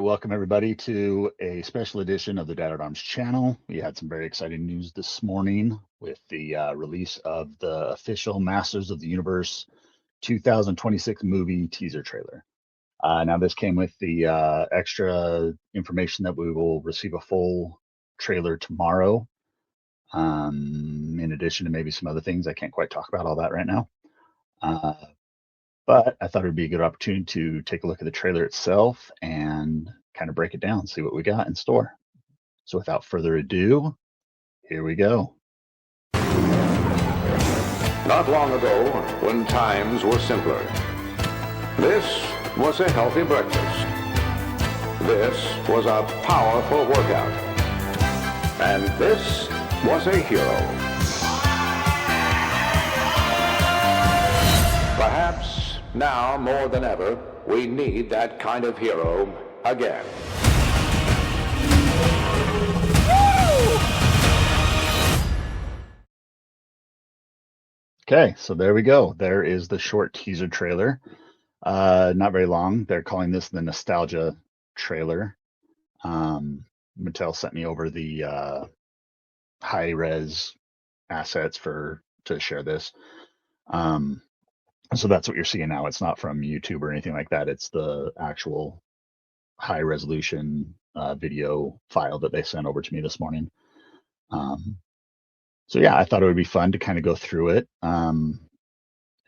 welcome everybody to a special edition of the Dad at Arms channel. We had some very exciting news this morning with the release of the official Masters of the Universe 2026 movie teaser trailer. Now this came with the extra information that we will receive a full trailer tomorrow, in addition to maybe some other things. I can't quite talk about all that right now. But I thought it would be a good opportunity to take a look at the trailer itself and kind of break it down, see what we got in store. So without further ado, here we go. Not long ago, when times were simpler, this was a healthy breakfast. This was a powerful workout. And this was a hero. Perhaps now, more than ever, we need that kind of hero again. Okay, so there we go. There is the short teaser trailer. Not very long. They're calling this the nostalgia trailer. Mattel sent me over the high-res assets to share this. So that's what you're seeing now. It's not from YouTube or anything like that. It's the actual high resolution video file that they sent over to me this morning. So yeah, I thought it would be fun to kind of go through it and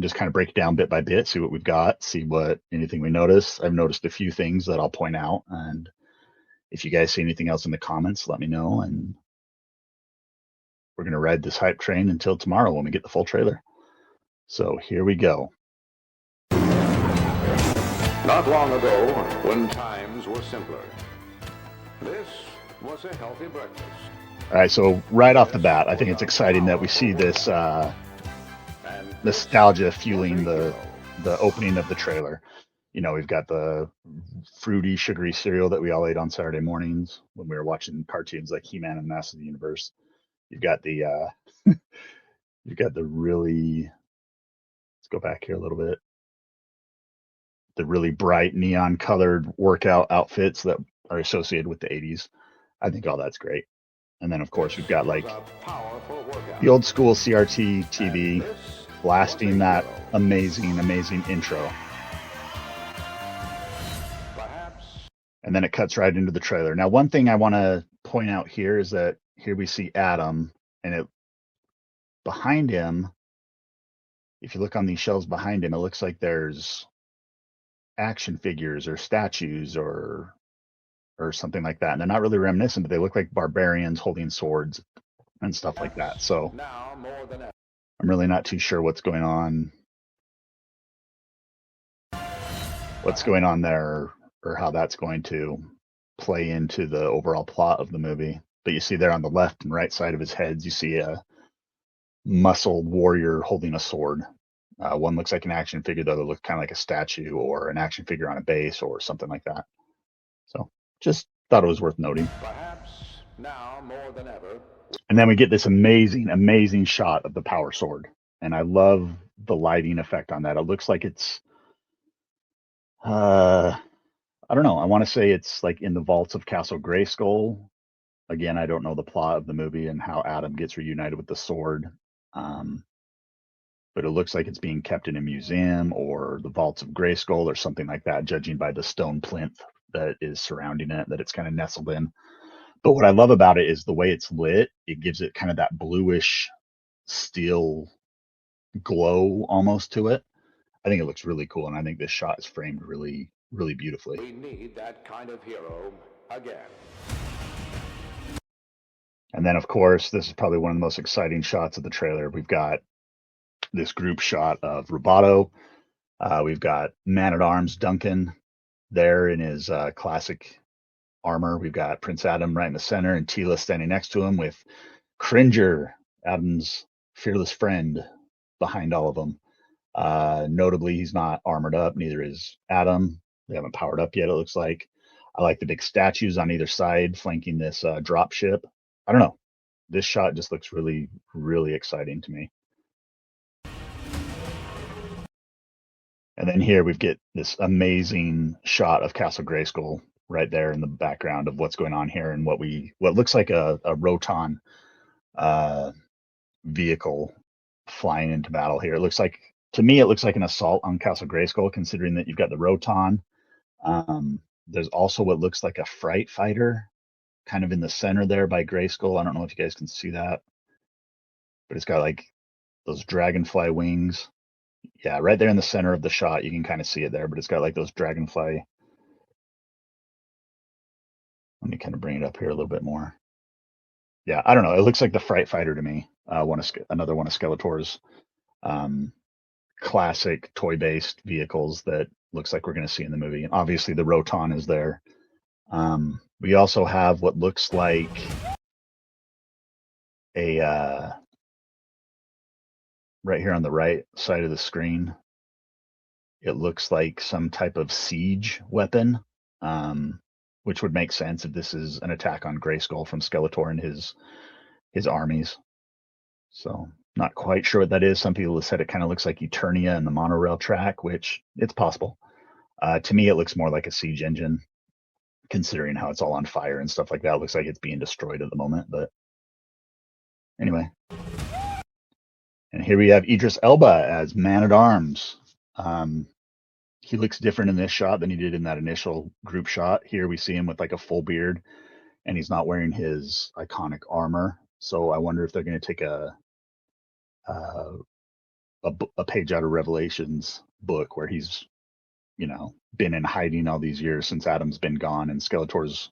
just kind of break it down bit by bit, see what we've got, see what anything we notice. I've noticed a few things that I'll point out, and if you guys see anything else in the comments, let me know. And we're gonna ride this hype train until tomorrow when we get the full trailer. So here we go. Not long ago, when times were simpler, this was a healthy breakfast. All right, so right off the bat, I think it's exciting that we see this nostalgia fueling the opening of the trailer. You know, we've got the fruity, sugary cereal that we all ate on Saturday mornings when we were watching cartoons like He-Man and Masters of the Universe. You've got the you've got the really, let's go back here a little bit, the really bright neon colored workout outfits that are associated with the 80s. I think all that's great. And then of course we've got like the old school CRT TV blasting that amazing intro. And then it cuts right into the trailer. Now, one thing I want to point out here is that here we see Adam, and behind him, if you look on these shelves behind him, it looks like there's action figures or statues or something like that. And they're not really reminiscent, but they look like barbarians holding swords and stuff like that. So I'm really not too sure what's going on there, or how that's going to play into the overall plot of the movie. But you see there on the left and right side of his heads, you see a muscled warrior holding a sword. One looks like an action figure, the other looks kind of like a statue or an action figure on a base or something like that. So just thought it was worth noting. Perhaps now more than ever. And then we get this amazing shot of the power sword. And I love the lighting effect on that. It looks like it's, I don't know. I want to say it's like in the vaults of Castle Grayskull. Again, I don't know the plot of the movie and how Adam gets reunited with the sword. But it looks like it's being kept in a museum or the vaults of Grayskull or something like that, judging by the stone plinth that is surrounding it, that it's kind of nestled in. But what I love about it is the way it's lit. It gives it kind of that bluish steel glow almost to it. I think it looks really cool, and I think this shot is framed really beautifully. We need that kind of hero again. And then, of course, this is probably one of the most exciting shots of the trailer. We've got this group shot of Roboto. We've got Man-at-Arms Duncan there in his classic armor. We've got Prince Adam right in the center and Tila standing next to him with Cringer, Adam's fearless friend, behind all of them. Notably, he's not armored up. Neither is Adam. They haven't powered up yet, it looks like. I like the big statues on either side flanking this drop ship. I don't know. This shot just looks really exciting to me. And then here we get this amazing shot of Castle Grayskull. right there in the background of what's going on here, and what looks like a Roton uh, vehicle flying into battle here. It looks like, to me, it looks like an assault on Castle Grayskull, considering that you've got the Roton. There's also what looks like a Fright Fighter kind of in the center there by Grayskull. I don't know if you guys can see that, but it's got like those dragonfly wings. Yeah, right there in the center of the shot, you can kind of see it there, but it's got like those dragonfly. Let me kind of bring it up here a little bit more. Yeah, I don't know. It looks like the Fright Fighter to me. Another one of Skeletor's um, classic toy-based vehicles that looks like we're going to see in the movie. And obviously, the Roton is there. We also have what looks like a right here on the right side of the screen. It looks like some type of siege weapon, which would make sense if this is an attack on Grayskull from Skeletor and his armies. So not quite sure what that is. Some people have said it kind of looks like Eternia and the monorail track, which it's possible. To me, it looks more like a siege engine, considering how it's all on fire and stuff like that. It looks like it's being destroyed at the moment. But anyway, and here we have Idris Elba as Man-at-Arms. He looks different in this shot than he did in that initial group shot. Here we see him with like a full beard, and he's not wearing his iconic armor. So I wonder if they're going to take a page out of Revelations book where he's, been in hiding all these years since Adam's been gone and Skeletor's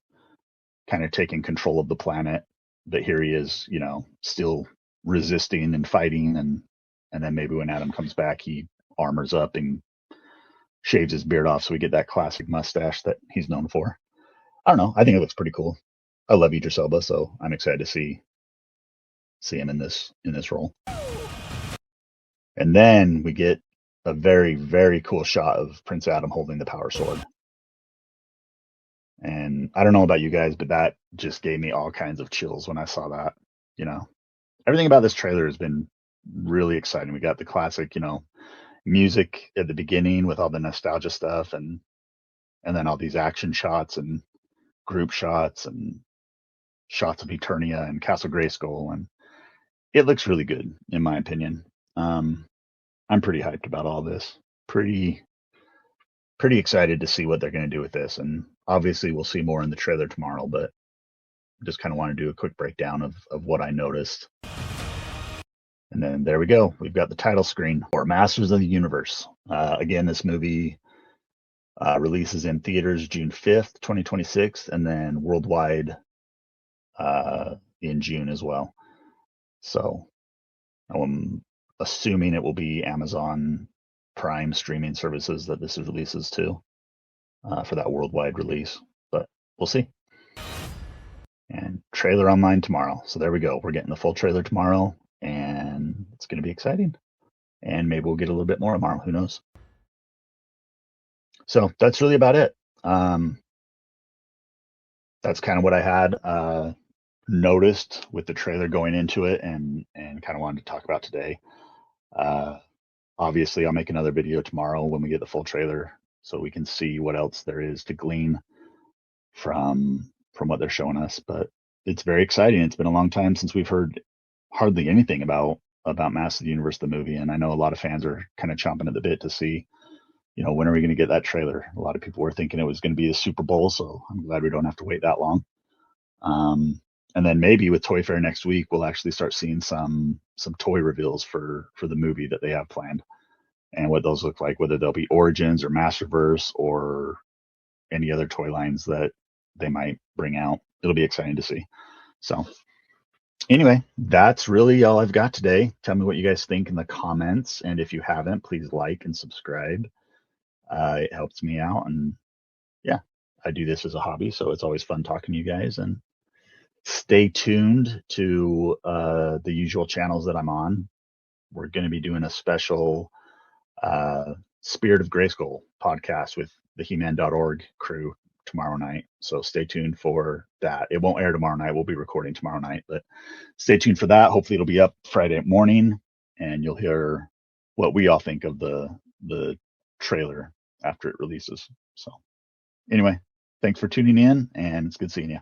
kind of taking control of the planet. But here he is, still resisting and fighting, and then maybe when Adam comes back, he armors up and shaves his beard off, so we get that classic mustache that he's known for. I don't know. I think it looks pretty cool. I love Idris Elba, so I'm excited to see him in this role. And then we get a very, very cool shot of Prince Adam holding the power sword. And I don't know about you guys, but that just gave me all kinds of chills when I saw that. Everything about this trailer has been really exciting. We got the classic, music at the beginning with all the nostalgia stuff, and then all these action shots and group shots and shots of Eternia and Castle Grayskull, and it looks really good in my opinion. I'm pretty hyped about all this. Pretty excited to see what they're going to do with this, and obviously we'll see more in the trailer tomorrow, but just kind of want to do a quick breakdown of what I noticed. And then there we go. We've got the title screen for Masters of the Universe. Again, this movie releases in theaters June 5th, 2026, and then worldwide in June as well. So I'm assuming it will be Amazon Prime streaming services that this releases to for that worldwide release, but we'll see. And trailer online tomorrow. So there we go. We're getting the full trailer tomorrow, and it's going to be exciting. And maybe we'll get a little bit more tomorrow. Who knows? So that's really about it. That's kind of what I had noticed with the trailer going into it, and kind of wanted to talk about today. Obviously, I'll make another video tomorrow when we get the full trailer, so we can see what else there is to glean from what they're showing us. But it's very exciting. It's been a long time since we've heard hardly anything about Masters of the Universe, the movie, and I know a lot of fans are kind of chomping at the bit to see, when are we going to get that trailer? A lot of people were thinking it was going to be the Super Bowl, so I'm glad we don't have to wait that long. And then maybe with Toy Fair next week, we'll actually start seeing some toy reveals for the movie that they have planned, and what those look like, whether they'll be Origins or Masterverse or any other toy lines that they might bring out. It'll be exciting to see. So anyway, that's really all I've got today. Tell me what you guys think in the comments, and if you haven't, please like and subscribe. It helps me out, and yeah, I do this as a hobby, so it's always fun talking to you guys. And stay tuned to the usual channels that I'm on. We're going to be doing a special Spirit of Grayskull podcast with the He-Man.org crew tomorrow night. So stay tuned for that. It won't air tomorrow night. We'll be recording tomorrow night, but stay tuned for that. Hopefully it'll be up Friday morning, and you'll hear what we all think of the trailer after it releases. So anyway, Thanks for tuning in, and it's good seeing you.